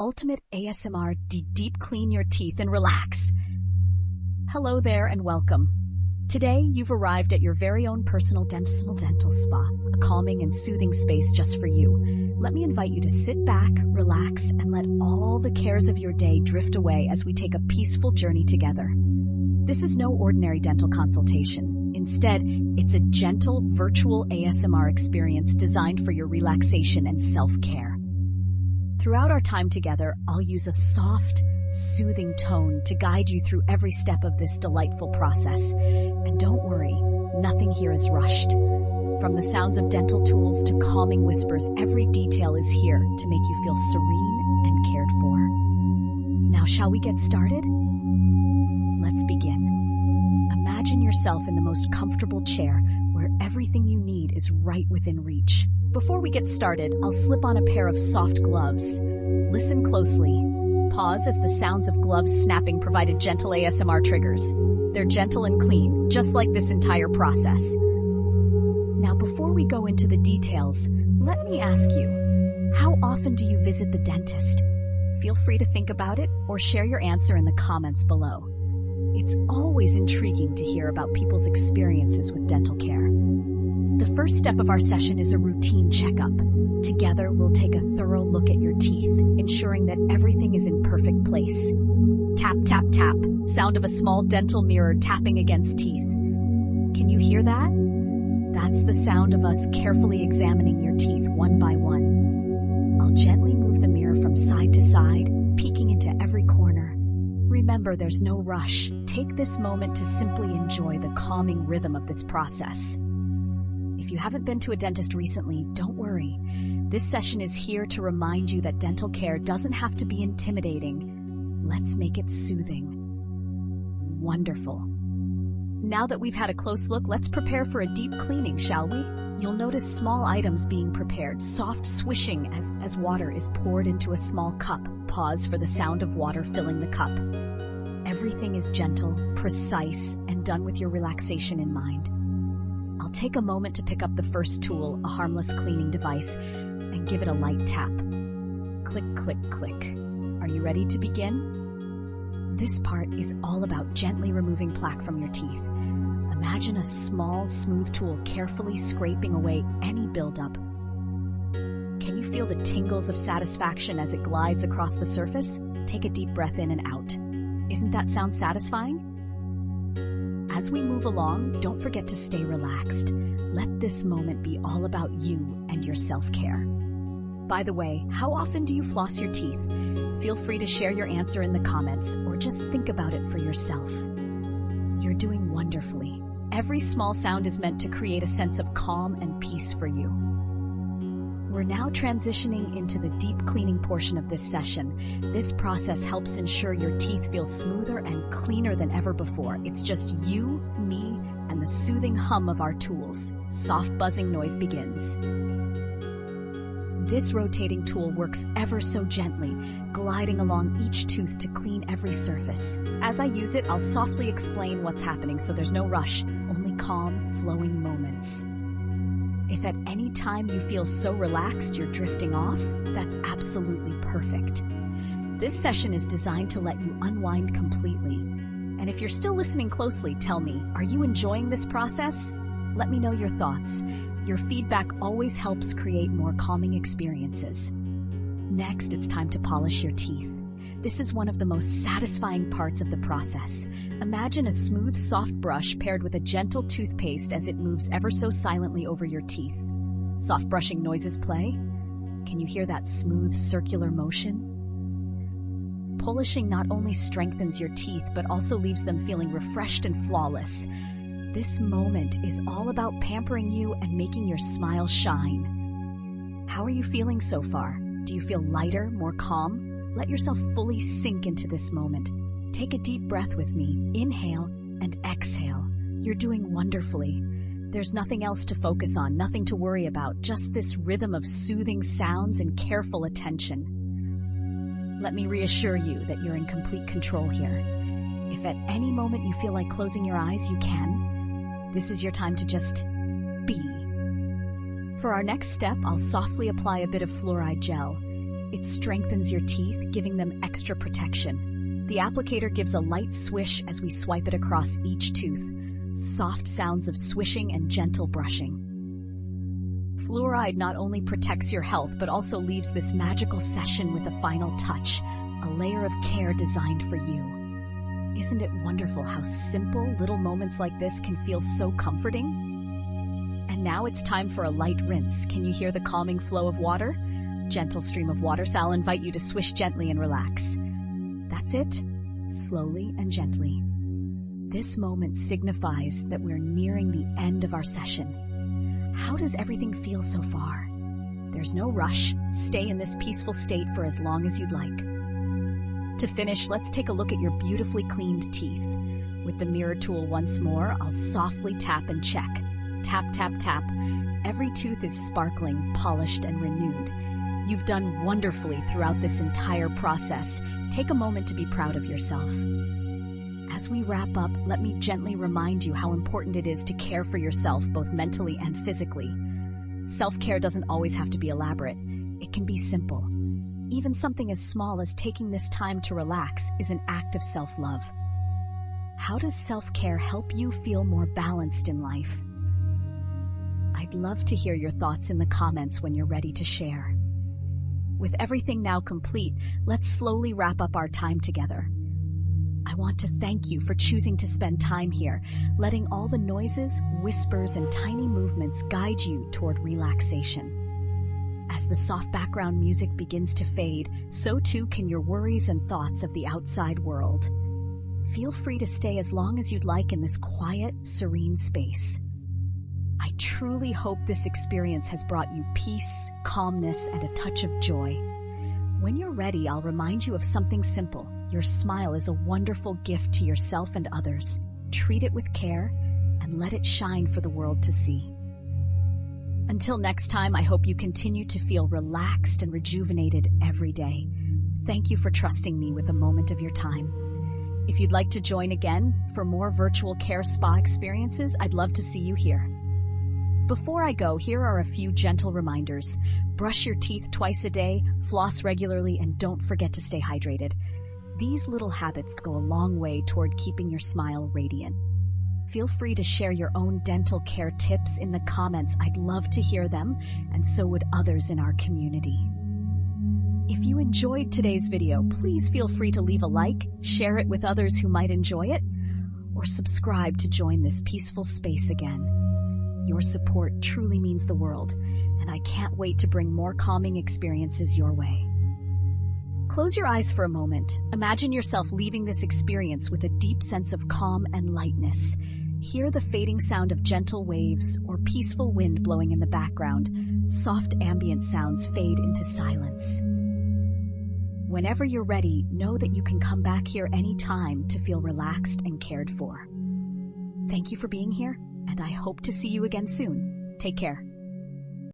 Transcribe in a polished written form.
ultimate ASMR deep clean your teeth and relax. Hello there and welcome. Today, you've arrived at your very own personal dental spa, a calming and soothing space just for you. Let me invite you to sit back, relax, and let all the cares of your day drift away as we take a peaceful journey together. This is no ordinary dental consultation. Instead, it's a gentle, virtual ASMR experience designed for your relaxation and self-care. Throughout our time together, I'll use a soft, soothing tone to guide you through every step of this delightful process. And don't worry, nothing here is rushed. From the sounds of dental tools to calming whispers, every detail is here to make you feel serene and cared for. Now, shall we get started? Let's begin. Imagine yourself in the most comfortable chair where everything you need is right within reach. Before we get started, I'll slip on a pair of soft gloves. Listen closely. Pause as the sounds of gloves snapping provided gentle ASMR triggers. They're gentle and clean, just like this entire process. Now, before we go into the details, let me ask you, how often do you visit the dentist? Feel free to think about it or share your answer in the comments below. It's always intriguing to hear about people's experiences with dental care. The first step of our session is a routine checkup. Together, we'll take a thorough look at your teeth, ensuring that everything is in perfect place. Tap, tap, tap. Sound of a small dental mirror tapping against teeth. Can you hear that? That's the sound of us carefully examining your teeth one by one. I'll gently move the mirror from side to side, peeking into every corner. Remember, there's no rush. Take this moment to simply enjoy the calming rhythm of this process. If you haven't been to a dentist recently, don't worry. This session is here to remind you that dental care doesn't have to be intimidating. Let's make it soothing. Wonderful. Now that we've had a close look, let's prepare for a deep cleaning, shall we? You'll notice small items being prepared, soft swishing as water is poured into a small cup. Pause for the sound of water filling the cup. Everything is gentle, precise, and done with your relaxation in mind. I'll take a moment to pick up the first tool, a harmless cleaning device, and give it a light tap. Click, click, click. Are you ready to begin? This part is all about gently removing plaque from your teeth. Imagine a small, smooth tool carefully scraping away any buildup. Can you feel the tingles of satisfaction as it glides across the surface? Take a deep breath in and out. Isn't that sound satisfying? As we move along, don't forget to stay relaxed. Let this moment be all about you and your self-care. By the way, how often do you floss your teeth? Feel free to share your answer in the comments or just think about it for yourself. You're doing wonderfully. Every small sound is meant to create a sense of calm and peace for you. We're now transitioning into the deep cleaning portion of this session. This process helps ensure your teeth feel smoother and cleaner than ever before. It's just you, me, and the soothing hum of our tools. Soft buzzing noise begins. This rotating tool works ever so gently, gliding along each tooth to clean every surface. As I use it, I'll softly explain what's happening so there's no rush, only calm, flowing moments. If at any time you feel so relaxed you're drifting off, that's absolutely perfect. This session is designed to let you unwind completely. And if you're still listening closely, tell me, are you enjoying this process? Let me know your thoughts. Your feedback always helps create more calming experiences. Next, it's time to polish your teeth. This is one of the most satisfying parts of the process. Imagine a smooth, soft brush paired with a gentle toothpaste as it moves ever so silently over your teeth. Soft brushing noises play. Can you hear that smooth, circular motion? Polishing not only strengthens your teeth, but also leaves them feeling refreshed and flawless. This moment is all about pampering you and making your smile shine. How are you feeling so far? Do you feel lighter, more calm? Let yourself fully sink into this moment. Take a deep breath with me. Inhale and exhale. You're doing wonderfully. There's nothing else to focus on, nothing to worry about, just this rhythm of soothing sounds and careful attention. Let me reassure you that you're in complete control here. If at any moment you feel like closing your eyes, you can. This is your time to just be. For our next step, I'll softly apply a bit of fluoride gel. It strengthens your teeth, giving them extra protection. The applicator gives a light swish as we swipe it across each tooth. Soft sounds of swishing and gentle brushing. Fluoride not only protects your health, but also leaves this magical session with a final touch, a layer of care designed for you. Isn't it wonderful how simple little moments like this can feel so comforting? And now it's time for a light rinse. Can you hear the calming flow of water? Gentle stream of water, so I'll invite you to swish gently and relax. That's it, slowly and gently. This moment signifies that we're nearing the end of our session. How does everything feel so far? There's no rush. Stay in this peaceful state for as long as you'd like. To finish, let's take a look at your beautifully cleaned teeth. With the mirror tool once more, I'll softly tap and check. Tap, tap, tap. Every tooth is sparkling, polished, and renewed. You've done wonderfully throughout this entire process. Take a moment to be proud of yourself. As we wrap up, let me gently remind you how important it is to care for yourself, both mentally and physically. Self-care doesn't always have to be elaborate. It can be simple. Even something as small as taking this time to relax is an act of self-love. How does self-care help you feel more balanced in life? I'd love to hear your thoughts in the comments when you're ready to share. With everything now complete, let's slowly wrap up our time together. I want to thank you for choosing to spend time here, letting all the noises, whispers, and tiny movements guide you toward relaxation. As the soft background music begins to fade, so too can your worries and thoughts of the outside world. Feel free to stay as long as you'd like in this quiet, serene space. I truly hope this experience has brought you peace, calmness, and a touch of joy. When you're ready, I'll remind you of something simple. Your smile is a wonderful gift to yourself and others. Treat it with care and let it shine for the world to see. Until next time, I hope you continue to feel relaxed and rejuvenated every day. Thank you for trusting me with a moment of your time. If you'd like to join again for more virtual care spa experiences, I'd love to see you here. Before I go, here are a few gentle reminders. Brush your teeth twice a day, floss regularly, and don't forget to stay hydrated. These little habits go a long way toward keeping your smile radiant. Feel free to share your own dental care tips in the comments. I'd love to hear them, and so would others in our community. If you enjoyed today's video, please feel free to leave a like, share it with others who might enjoy it, or subscribe to join this peaceful space again. Your support truly means the world, and I can't wait to bring more calming experiences your way. Close your eyes for a moment. Imagine yourself leaving this experience with a deep sense of calm and lightness. Hear the fading sound of gentle waves or peaceful wind blowing in the background. Soft ambient sounds fade into silence. Whenever you're ready, know that you can come back here anytime to feel relaxed and cared for. Thank you for being here, and I hope to see you again soon. Take care.